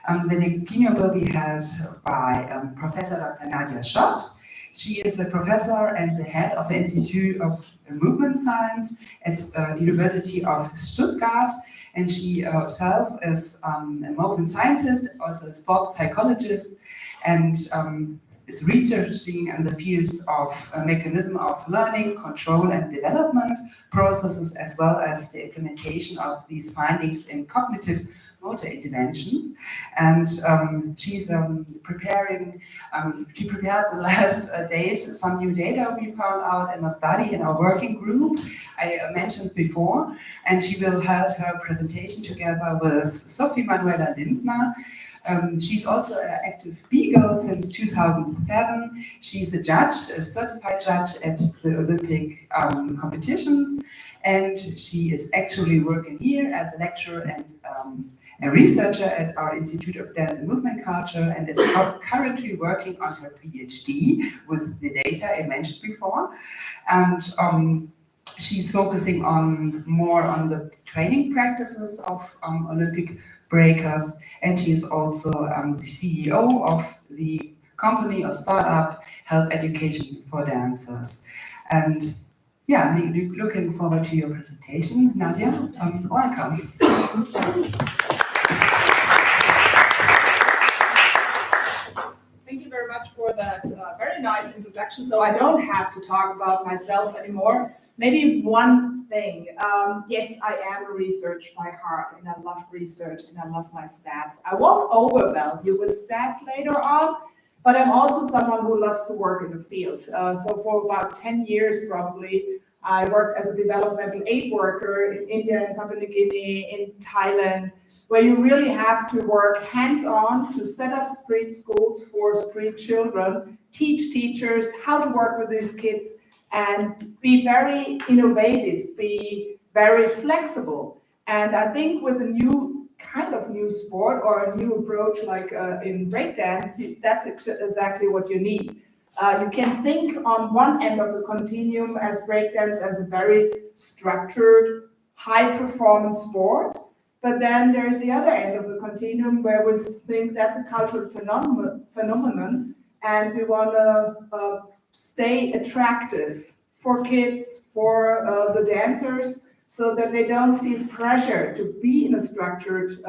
The next keynote will be held by Professor Dr. Nadja Schott. She is a professor and the head of the Institute of Movement Science at University of Stuttgart. And she herself is a movement scientist, also a sport psychologist, and is researching in the fields of mechanism of learning, control and development processes, as well as the implementation of these findings in cognitive motor interventions. And she's prepared the last days some new data we found out in a study in our working group I mentioned before, and she will hold her presentation together with Sophie Manuela Lindner. She's also an active B-girl since 2007. She's a judge, a certified judge at the Olympic competitions, and she is actually working here as a lecturer and a researcher at our Institute of Dance and Movement Culture, and is currently working on her PhD with the data I mentioned before. And she's focusing more on the training practices of Olympic breakers, and she is also the CEO of the company or startup Health Education for Dancers. And yeah, looking forward to your presentation. Nadja, welcome. Thank you very much for that very nice introduction. So I don't have to talk about myself anymore. Maybe one thing. Yes, I am a researcher by heart, and I love research, and I love my stats. I won't overwhelm you with stats later on, but I'm also someone who loves to work in the field. So for about 10 years, probably, I worked as a developmental aid worker in India and Papua New Guinea, in Thailand, where you really have to work hands-on to set up street schools for street children, teach teachers how to work with these kids, and be very innovative, be very flexible. And I think with a new sport or a new approach like in breakdance, that's exactly what you need. You can think on one end of the continuum as breakdance as a very structured, high-performance sport, but then there's the other end of the continuum where we think that's a cultural phenomenon, and we want to stay attractive for kids, for the dancers, so that they don't feel pressure to be in a structured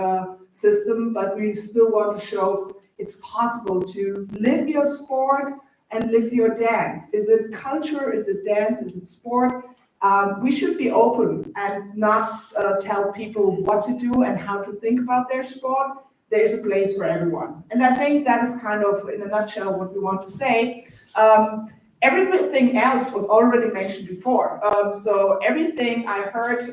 system, but we still want to show it's possible to live your sport and live your dance. Is it culture? Is it dance? Is it sport? We should be open and not tell people what to do and how to think about their sport. There's a place for everyone. And I think that is kind of, in a nutshell, what we want to say. Everything else was already mentioned before. So everything I heard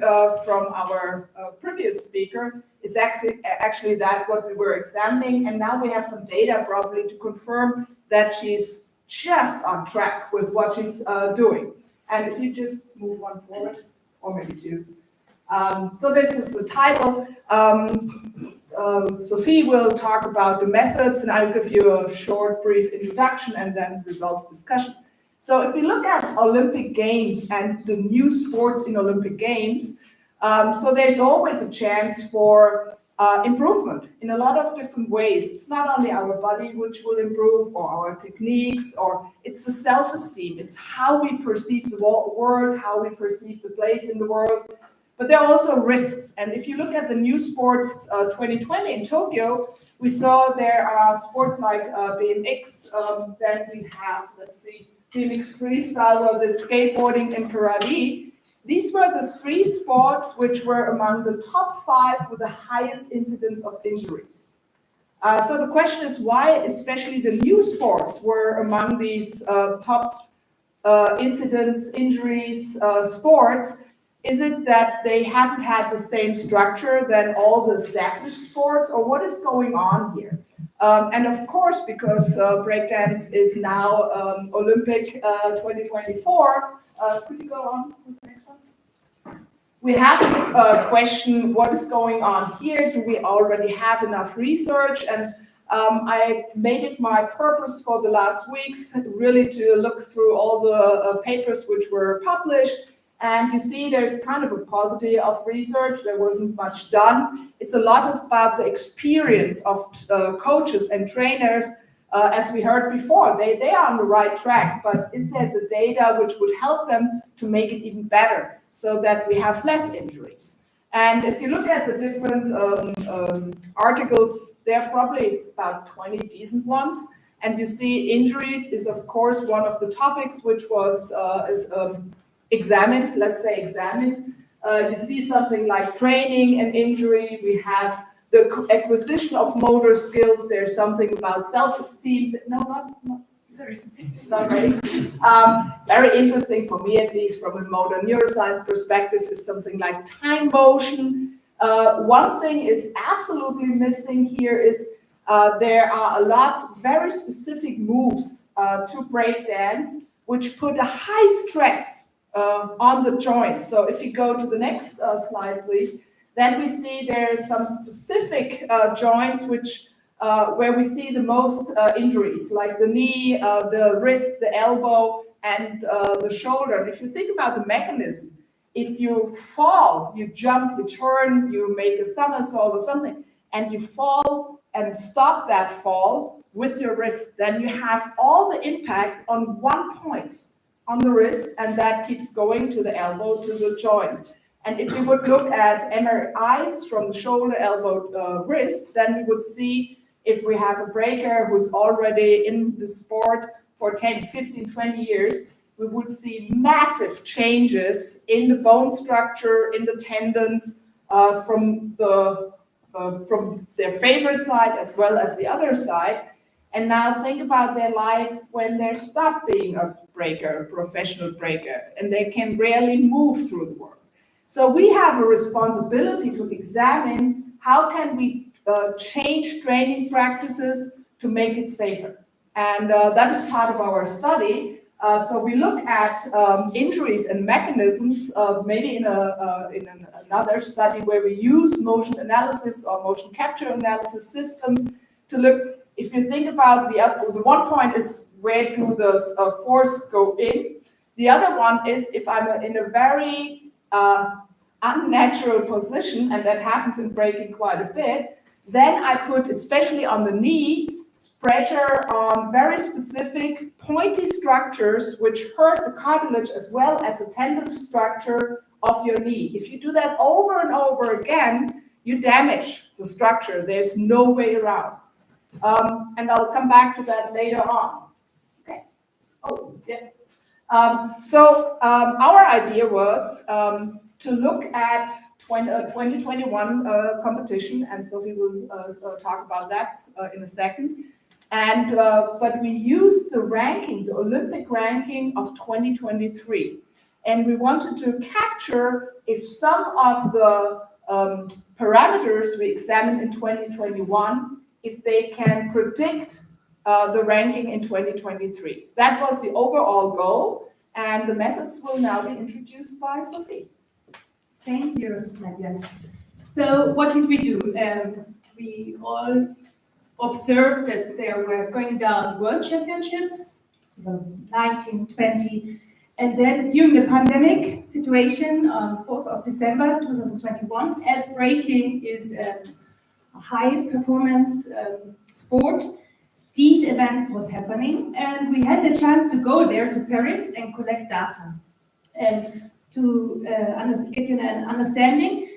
from our previous speaker is actually that what we were examining. And now we have some data probably to confirm that she's just on track with what she's doing. And if you just move one forward, or maybe two. So this is the title. Sophie will talk about the methods, and I'll give you a short, brief introduction and then results discussion. So if we look at Olympic Games and the new sports in Olympic Games, so there's always a chance for improvement in a lot of different ways. It's not only our body which will improve, or our techniques, or it's the self-esteem. It's how we perceive the world, how we perceive the place in the world. But there are also risks. And if you look at the new sports 2020 in Tokyo, we saw there are sports like BMX, then we have, let's see, BMX freestyle, was it skateboarding and karate. These were the three sports which were among the top 5 with the highest incidence of injuries. So the question is why especially the new sports were among these top incidence, injuries, sports. Is it that they haven't had the same structure than all the established sports, or what is going on here? And of course, because breakdance is now Olympic 2024, could you go on with the next one? We have to question what is going on here. Do we already have enough research? And I made it my purpose for the last weeks really to look through all the papers which were published And you see there's kind of a paucity of research. There wasn't much done. It's a lot about the experience of coaches and trainers. As we heard before, they are on the right track, but is there the data which would help them to make it even better so that we have less injuries? And if you look at the different articles, there are probably about 20 decent ones. And you see injuries is, of course, one of the topics which was examined, let's say examined. You see something like training and injury. We have the acquisition of motor skills. There's something about self-esteem. No, not really. Very interesting for me, at least from a motor neuroscience perspective, is something like time motion. One thing is absolutely missing here is there are a lot very specific moves to breakdance which put a high stress on the joints. So if you go to the next slide, please, then we see there's some specific joints which where we see the most injuries, like the knee, the wrist, the elbow, and the shoulder. And if you think about the mechanism, if you fall, you jump, you turn, you make a somersault or something, and you fall and stop that fall with your wrist, then you have all the impact on one point on the wrist, and that keeps going to the elbow, to the joint. And if you would look at MRIs from the shoulder, elbow, wrist, then you would see if we have a breaker who's already in the sport for 10, 15, 20 years, we would see massive changes in the bone structure, in the tendons, from their favorite side as well as the other side. And now think about their life when they stop being a breaker, a professional breaker, and they can rarely move through the world. So we have a responsibility to examine how can we change training practices to make it safer. And that is part of our study. So we look at injuries and mechanisms, maybe in another study where we use motion analysis or motion capture analysis systems to look. If you think about the one point is where do the force go in. The other one is if I'm in a very unnatural position, and that happens in breaking quite a bit, then I put, especially on the knee, pressure on very specific pointy structures which hurt the cartilage as well as the tendon structure of your knee. If you do that over and over again, you damage the structure. There's no way around. And I'll come back to that later on. Okay. Oh, yeah. Our idea was to look at 2021 competition, and Sophie will talk about that in a second. And but we used the ranking, the Olympic ranking of 2023, and we wanted to capture if some of the parameters we examined in 2021, if they can predict the ranking in 2023. That was the overall goal, and the methods will now be introduced by Sophie. Thank you, Nadja. So what did we do? We all observed that there were going down world championships, 2019, 20, and then during the pandemic situation on 4th of December 2021, as breaking is a high performance sport, these events was happening, and we had the chance to go there to Paris and collect data. And to get you an understanding,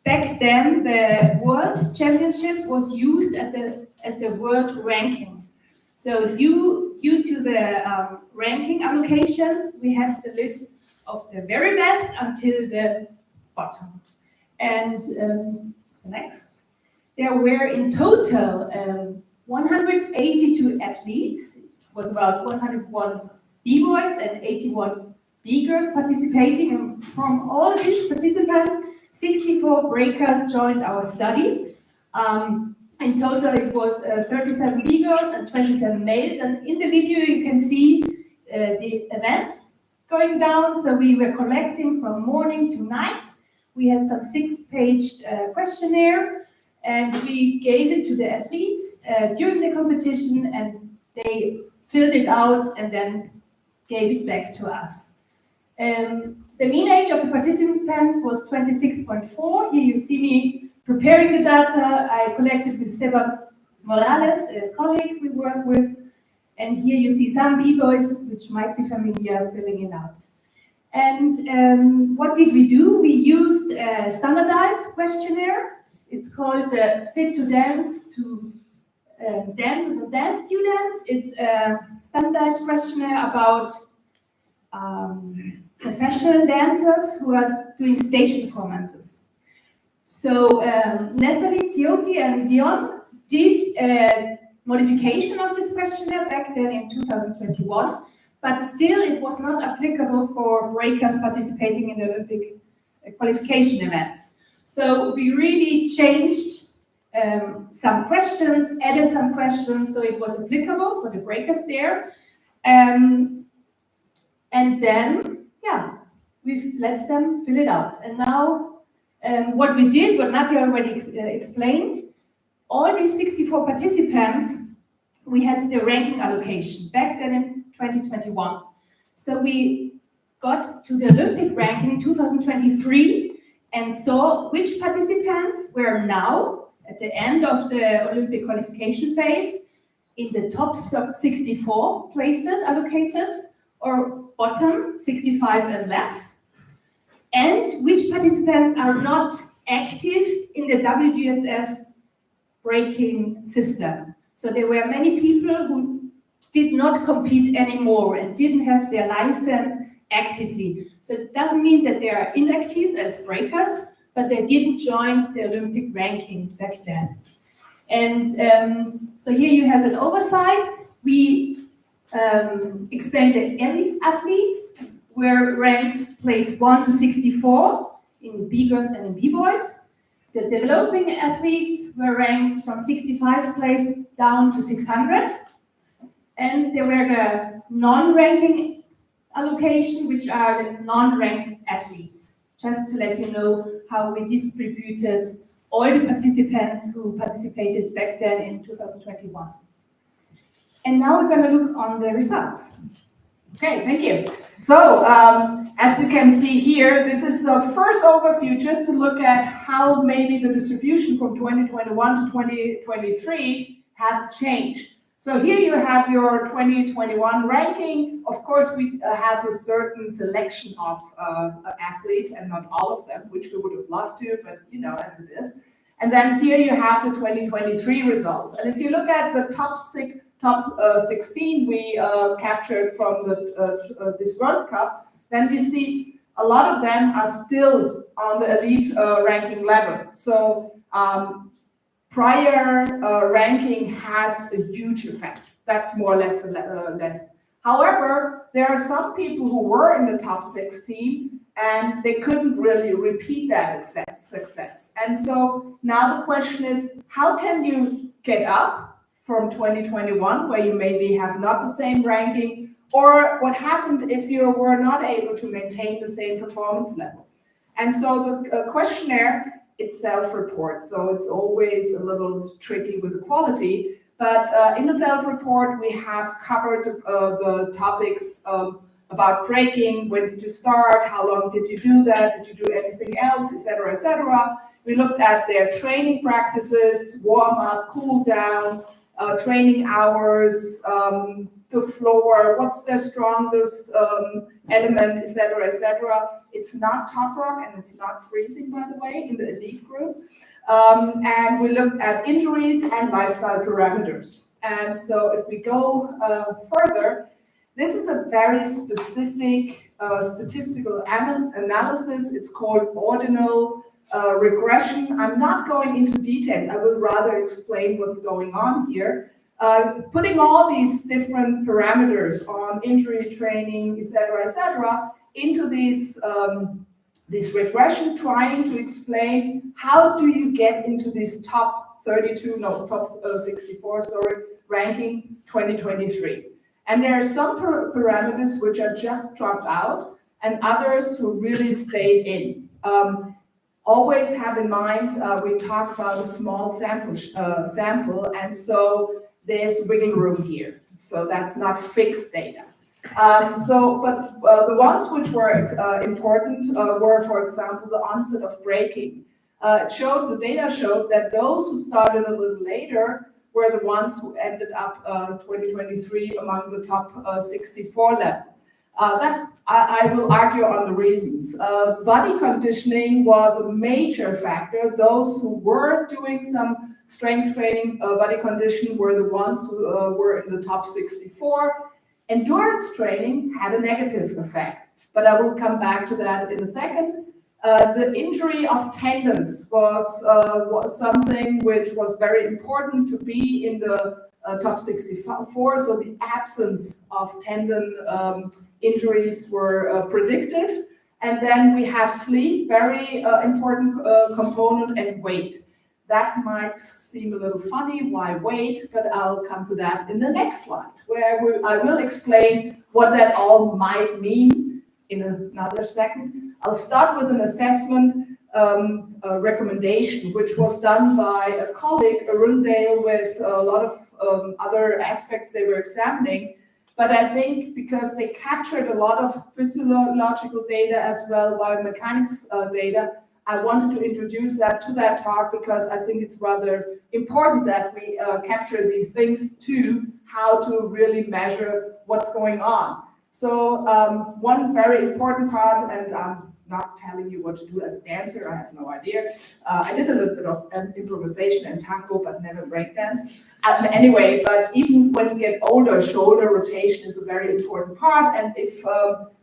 back then the World Championship was used as the world ranking. So due to the ranking allocations, we have the list of the very best until the bottom. And next, there were in total 182 athletes, was about 101 B-boys and 81 B-girls participating, and from all these participants, 64 breakers joined our study. In total, it was 37 B-girls and 27 males, and in the video you can see the event going down. So we were collecting from morning to night. We had some 6-page questionnaire, and we gave it to the athletes during the competition, and they filled it out and then gave it back to us. The mean age of the participants was 26.4. Here you see me preparing the data I collected with Seba Morales, a colleague we work with. And here you see some B-boys, which might be familiar, filling it out. And what did we do? We used a standardized questionnaire. It's called the Fit to Dance to Dancers and Dance Students. It's a standardized questionnaire about professional dancers who are doing stage performances. So Nathalie, Ciotti, and Dion did a modification of this questionnaire back then in 2021, but still it was not applicable for breakers participating in the Olympic qualification events. So we really changed some questions, added some questions, so it was applicable for the breakers there. And then, yeah, we've let them fill it out. And now what we did, what Nadja already explained, all these 64 participants, we had the ranking allocation back then in 2021. So we got to the Olympic ranking in 2023 and saw which participants were now at the end of the Olympic qualification phase in the top 64 places allocated or bottom 65 and less, and which participants are not active in the WDSF breaking system. So there were many people who did not compete anymore and didn't have their license actively. So it doesn't mean that they are inactive as breakers, but they didn't join the Olympic ranking back then. And so here you have an oversight. We explained that elite athletes were ranked place 1 to 64 in B girls and in B boys. The developing athletes were ranked from 65 place down to 600. And there were the non-ranking allocation, which are the non-ranked athletes. Just to let you know how we distributed all the participants who participated back then in 2021. And now we're going to look on the results. Okay, thank you. So, as you can see here, this is the first overview just to look at how maybe the distribution from 2021 to 2023 has changed. So here you have your 2021 ranking. Of course, we have a certain selection of athletes and not all of them, which we would have loved to, but you know, as it is. And then here you have the 2023 results. And if you look at the top 16 we captured from this World Cup, then you see a lot of them are still on the elite ranking level. So prior ranking has a huge effect. That's more or less less. However, there are some people who were in the top 16 and they couldn't really repeat that success. And so now the question is, how can you get up from 2021, where you maybe have not the same ranking, or what happened if you were not able to maintain the same performance level? And so the questionnaire, it's self-report, so it's always a little tricky with the quality, but in the self-report we have covered the topics about breaking, when did you start, how long did you do that, did you do anything else, etc., etc. We looked at their training practices, warm-up, cool-down, training hours, the floor, what's their strongest element, etc., etc. It's not top rock and it's not freezing, by the way, in the elite group. And we looked at injuries and lifestyle parameters. And so if we go further, this is a very specific statistical analysis. It's called ordinal regression. I'm not going into details. I will rather explain what's going on here. Putting all these different parameters on injury training, etc., into this regression, trying to explain how do you get into this top 64, ranking 2023. And there are some parameters which are just dropped out and others who really stayed in. Always have in mind, we talk about a small sample, and so there's wiggle room here. So that's not fixed data. The ones which were important were, for example, the onset of braking. The data showed that those who started a little later were the ones who ended up 2023 among the top 64 level. That I will argue on the reasons. Body conditioning was a major factor. Those who were doing some strength training, body conditioning, were the ones who were in the top 64. Endurance training had a negative effect, but I will come back to that in a second. The injury of tendons was something which was very important to be in the top 64. So the absence of tendon injuries were predictive. And then we have sleep, very important component, and weight. That might seem a little funny, why weight, but I'll come to that in the next slide, where I will explain what that all might mean in another second. I'll start with an assessment recommendation, which was done by a colleague, Arundale, with a lot of other aspects they were examining. But I think because they captured a lot of physiological data as well, biomechanics data, I wanted to introduce that to that talk because I think it's rather important that we capture these things too, how to really measure what's going on. So one very important part, and I'm not telling you what to do as a dancer, I have no idea. I did a little bit of improvisation and tango, but never breakdance. Anyway, but even when you get older, shoulder rotation is a very important part. And if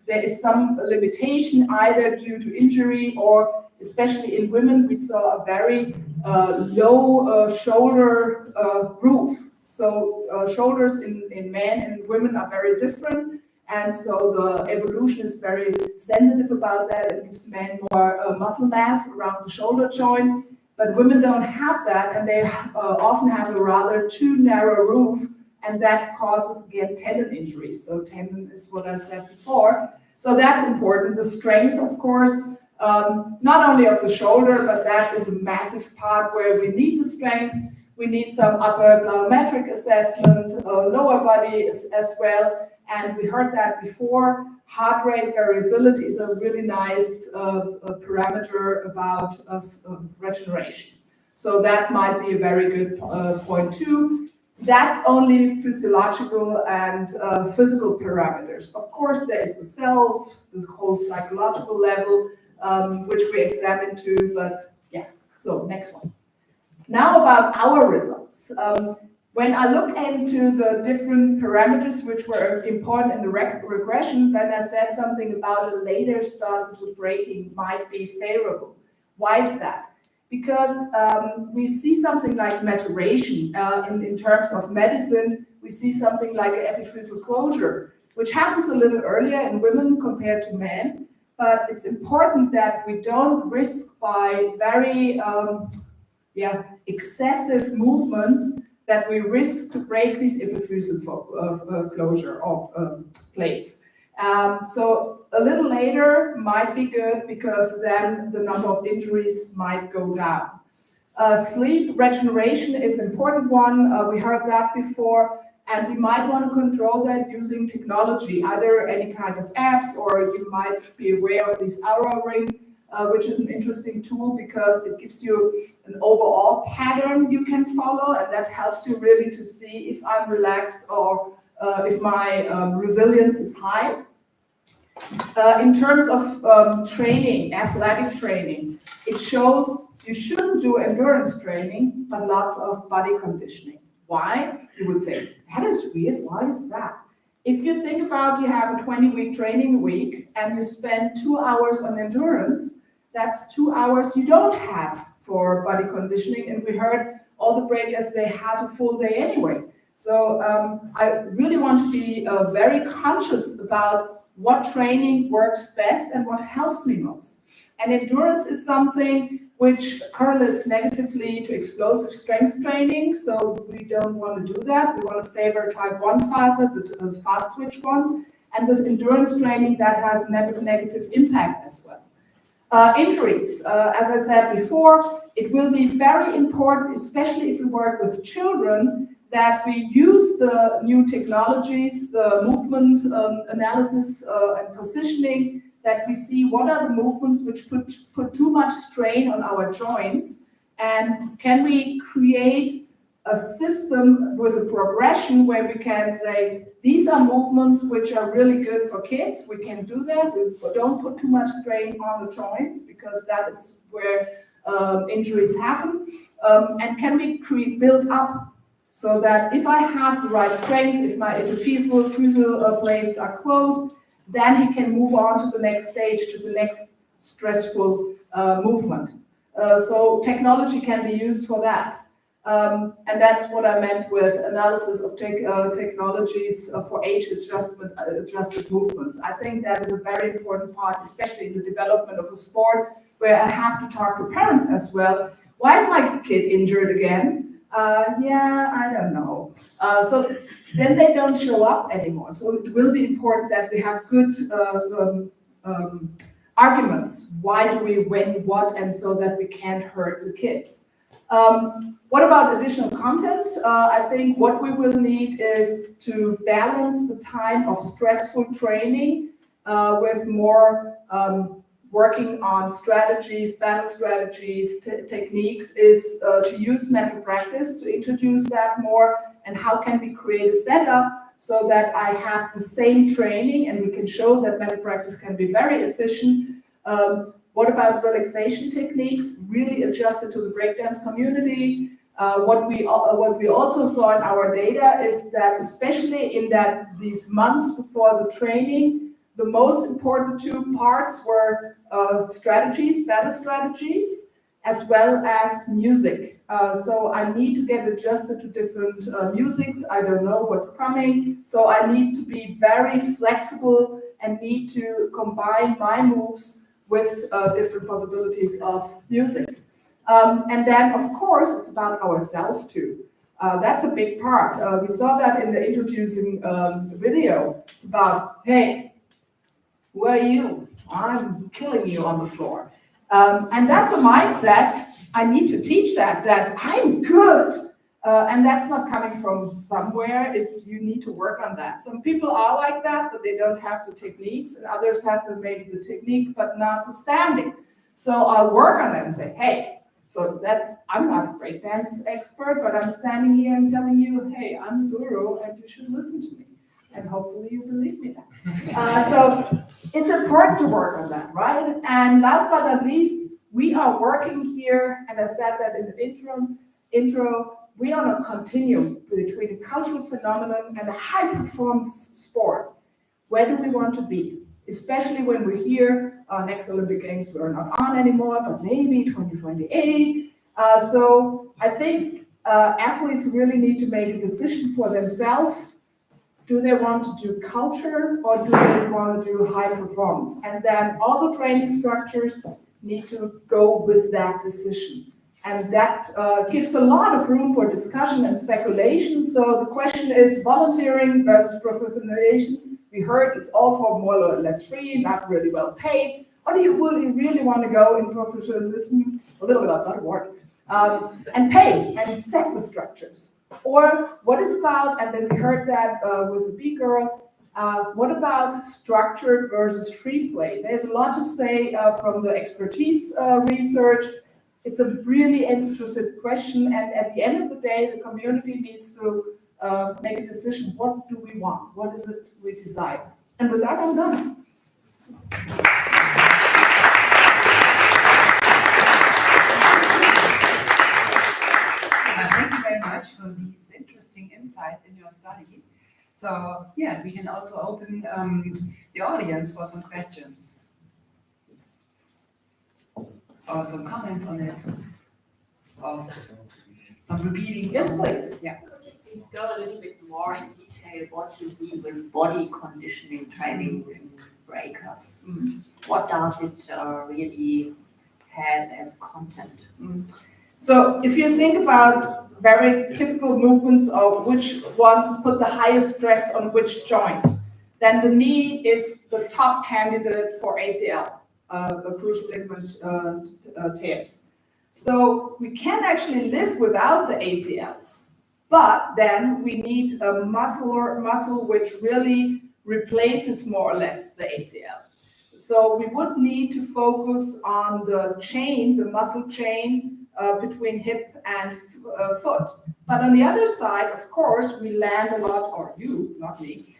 there is some limitation, either due to injury or especially in women, we saw a very low shoulder roof. So shoulders in men and women are very different. And so the evolution is very sensitive about that. It gives men more muscle mass around the shoulder joint. But women don't have that, and they often have a rather too narrow roof, and that causes, again, tendon injuries. So tendon is what I said before. So that's important. The strength, of course, not only of the shoulder, but that is a massive part where we need the strength. We need some upper plyometric assessment, lower body as well. And we heard that before. Heart rate variability is a really nice parameter about regeneration. So that might be a very good point too. That's only physiological and physical parameters. Of course, there is the self, the whole psychological level, which we examined too, but yeah, so next one. Now about our results. When I look into the different parameters which were important in the regression, then I said something about a later start to braking might be favorable. Why is that? Because we see something like maturation in terms of medicine. We see something like an epiphyseal closure, which happens a little earlier in women compared to men. But it's important that we don't risk by very excessive movements that we risk to break these epiphyseal closure or plates. So a little later might be good because then the number of injuries might go down. Sleep regeneration is an important one. We heard that before, and we might want to control that using technology, either any kind of apps, or you might be aware of this Aura Ring, which is an interesting tool because it gives you an overall pattern you can follow, and that helps you really to see if I'm relaxed or if my resilience is high. In terms of training, athletic training, it shows you shouldn't do endurance training, but lots of body conditioning. Why? You would say, that is weird, why is that? If you think about you have a 20-week training week and you spend 2 hours on endurance, that's 2 hours you don't have for body conditioning. And we heard all the breakers, they have a full day anyway. So I really want to be very conscious about what training works best and what helps me most. And endurance is something which correlates negatively to explosive strength training. So we don't want to do that. We want to favor type 1 facet, the fast twitch ones. And with endurance training, that has a negative impact as well. Injuries, as I said before, it will be very important, especially if you work with children, that we use the new technologies, the movement analysis and positioning, that we see what are the movements which put too much strain on our joints, and can we create a system with a progression where we can say, these are movements which are really good for kids, we can do that, we don't put too much strain on the joints, because that is where injuries happen, and can we build up so that if I have the right strength, if the fusal plates are closed, then we can move on to the next stage, to the next stressful movement. So technology can be used for that. And that's what I meant with analysis of technologies for age-adjusted movements. I think that is a very important part, especially in the development of a sport, where I have to talk to parents as well. Why is my kid injured again? Yeah, I don't know. So then they don't show up anymore. So it will be important that we have good arguments. Why do we, when, what, and so that we can't hurt the kids. What about additional content? I think what we will need is to balance the time of stressful training with more working on strategies, battle strategies, techniques, is to use mental practice to introduce that more, and how can we create a setup so that I have the same training and we can show that mental practice can be very efficient. What about relaxation techniques, really adjusted to the breakdance community? What we also saw in our data is that, especially in these months before the training, the most important two parts were strategies, battle strategies, as well as music. So I need to get adjusted to different musics. I don't know what's coming. So I need to be very flexible and need to combine my moves with different possibilities of music. And then, of course, it's about ourselves too. That's a big part. We saw that in the introducing video. It's about, hey, who are you? I'm killing you on the floor. And that's a mindset. I need to teach that I'm good. And that's not coming from somewhere. It's, you need to work on that. Some people are like that, but they don't have the techniques, and others have maybe the technique, but not the standing. So I'll work on that and say, hey, so I'm not a breakdance expert, but I'm standing here and telling you, hey, I'm a guru and you should listen to me. And hopefully you believe me that. So it's important to work on that, right? And last but not least, we are working here, and I said that in the intro, we are on a continuum between a cultural phenomenon and a high-performance sport. Where do we want to be? Especially when we hear next Olympic Games are not on anymore, but maybe 2028. So I think athletes really need to make a decision for themselves. Do they want to do culture, or do they want to do high performance? And then all the training structures need to go with that decision. And that gives a lot of room for discussion and speculation. So the question is volunteering versus professionalization. We heard it's all for more or less free, not really well paid. Or do you really want to go in professionalism, a little bit of that word, and pay and set the structures? Or what is about, and then we heard that with the B girl, what about structured versus free play? There's a lot to say from the expertise research. It's a really interesting question, and at the end of the day, the community needs to make a decision. What do we want? What is it we desire? And with that, I'm done. Thank you very much for these interesting insights in your study. So, yeah, we can also open the audience for some questions or some comments on it, or some repeating. Yes, please. Yeah. Could you please go a little bit more in detail what you mean with body conditioning training in breakers? What does it really have as content? So if you think about very typical movements of which ones put the highest stress on which joint, then the knee is the top candidate for ACL, the cruciate ligament tears. So we can actually live without the ACLs. but then we need a muscle which really replaces more or less the ACL. So we would need to focus on the chain, the muscle chain between hip and foot. But on the other side, of course, we land a lot, or you, not me,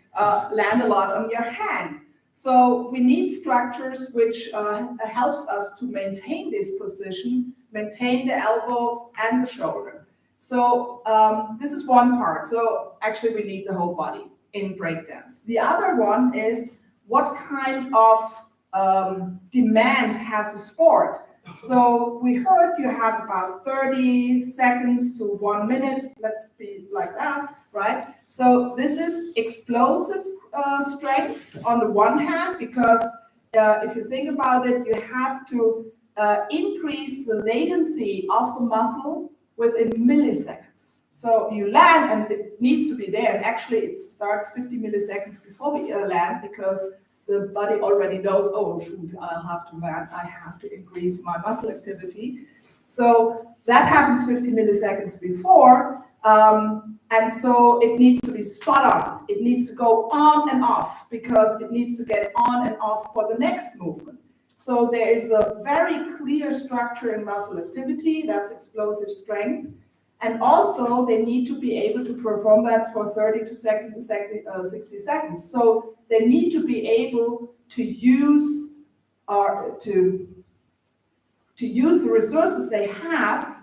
land a lot on your hand. So we need structures which helps us to maintain this position, maintain the elbow and the shoulder. So this is one part. So actually we need the whole body in breakdance. The other one is what kind of demand has a sport. So we heard you have about 30 seconds to 1 minute, let's be like that, right? So this is explosive strength on the one hand, because if you think about it, you have to increase the latency of the muscle within milliseconds. So you land and it needs to be there, and actually it starts 50 milliseconds before we land, because the body already knows, oh shoot, I'll have to land, I have to increase my muscle activity. So that happens 50 milliseconds before, and so it needs to be spot on. It needs to go on and off, because it needs to get on and off for the next movement. So there is a very clear structure in muscle activity, that's explosive strength. And also they need to be able to perform that for 30 to 60 seconds. So they need to be able to use to use the resources they have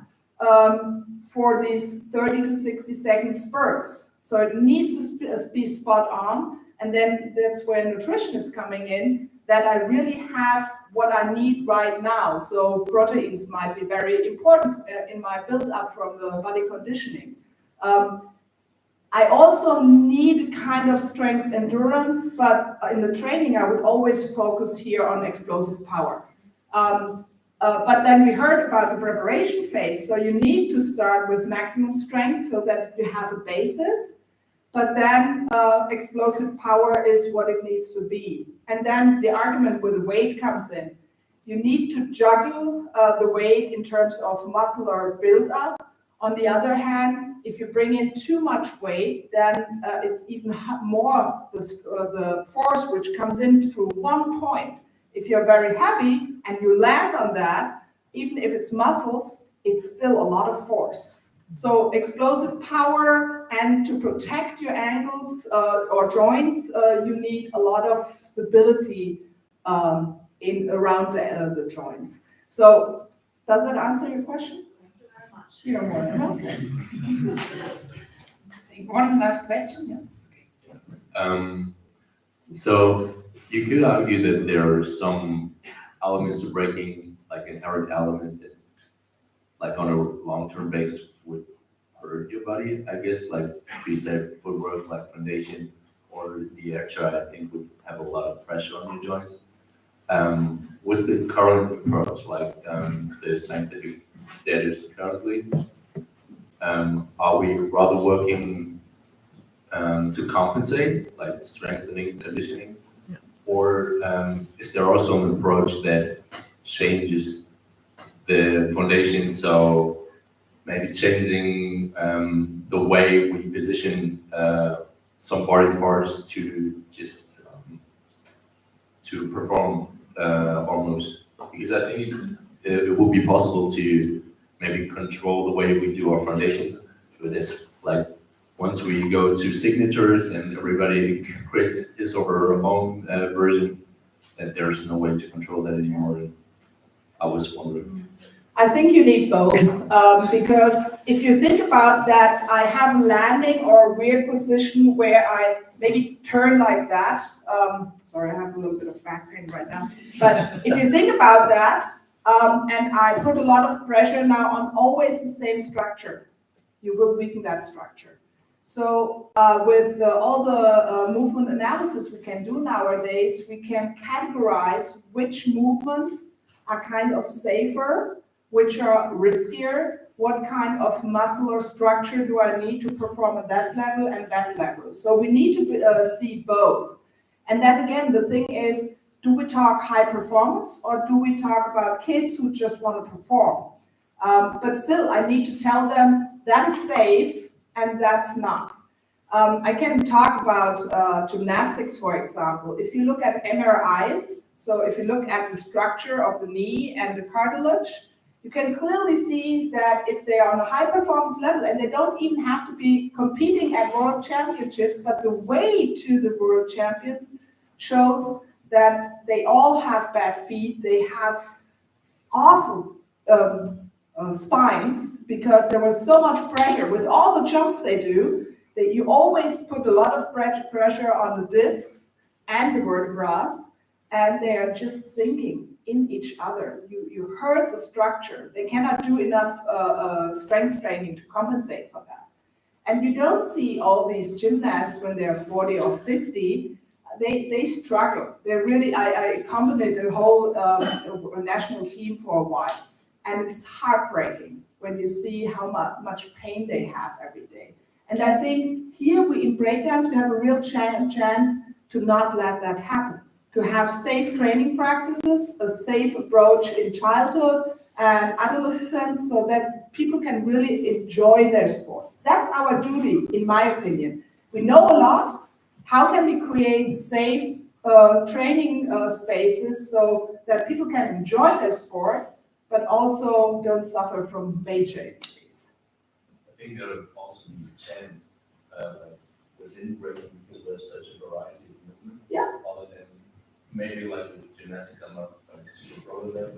for these 30 to 60 second spurts. So it needs to be spot on. And then that's where nutrition is coming in, that I really have what I need right now. So proteins might be very important in my build-up from the body conditioning. I also need kind of strength endurance, but in the training, I would always focus here on explosive power. But then we heard about the preparation phase. So you need to start with maximum strength so that you have a basis. But then explosive power is what it needs to be. And then the argument with the weight comes in. You need to juggle the weight in terms of muscular build-up. On the other hand, if you bring in too much weight, then it's even more the force which comes in through one point. If you're very heavy and you land on that, even if it's muscles, it's still a lot of force. So explosive power, and to protect your ankles or joints, you need a lot of stability around the joints. So does that answer your question? Thank you very much. You're more than welcome. One last question, yes? Okay. So you could argue that there are some elements to breaking, like inherent elements that, like on a long-term basis, would hurt your body. I guess, like preset footwork, like foundation, or the extra, I think would have a lot of pressure on your joints. What's the current approach, like the scientific status currently? Are we rather working to compensate, like strengthening, conditioning? Or is there also an approach that changes the foundation, so maybe changing the way we position some body parts to just to perform our moves? Because I think it would be possible to maybe control the way we do our foundations with this. Like once we go to signatures and everybody creates his or her own version, that there's no way to control that anymore. And I was wondering. I think you need both, because if you think about that, I have landing or a weird position where I maybe turn like that. Sorry, I have a little bit of back pain right now. But if you think about that, and I put a lot of pressure now on always the same structure, you will weaken that structure. So with all the movement analysis we can do nowadays, we can categorize which movements are kind of safer, which are riskier, what kind of muscle or structure do I need to perform at that level and that level. So we need to see both. And then again, the thing is, do we talk high performance or do we talk about kids who just want to perform? But still, I need to tell them that is safe and that's not. I can talk about gymnastics, for example. If you look at MRIs, so if you look at the structure of the knee and the cartilage, you can clearly see that if they are on a high performance level, and they don't even have to be competing at world championships, but the way to the world champions shows that they all have bad feet, they have awful spines, because there was so much pressure with all the jumps they do, that you always put a lot of pressure on the discs and the vertebrae, and they are just sinking in each other. You hurt the structure. They cannot do enough strength training to compensate for that. And you don't see all these gymnasts when they're 40 or 50. They struggle. They're really, I accompanied the whole national team for a while, and it's heartbreaking when you see how much pain they have every day. And I think here in breakdance, we have a real chance to not let that happen, to have safe training practices, a safe approach in childhood and adolescence, so that people can really enjoy their sports. That's our duty, in my opinion. We know a lot. How can we create safe training spaces so that people can enjoy their sport, but also don't suffer from major injuries? I think there would also be a chance within breaking, because there's such a variety of movement. Yeah. Other than maybe like with gymnastics, I'm not like super pro with that,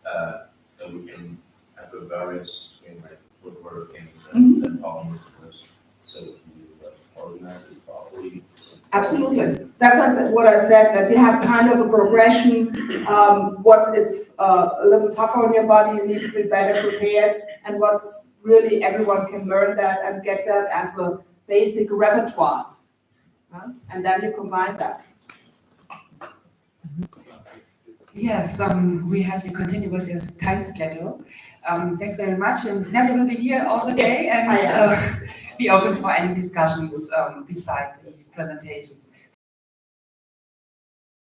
but that we can have a variance between like footwork and power movements. So we can organize it properly. Absolutely. That's what I said, that you have kind of a progression. What is a little tougher on your body, you need to be better prepared, and what's really everyone can learn that and get that as a basic repertoire. And then you combine that. Yes, we have to continue with your time schedule. Thanks very much. And Nadja will be here all the day and be open for any discussions besides the presentations.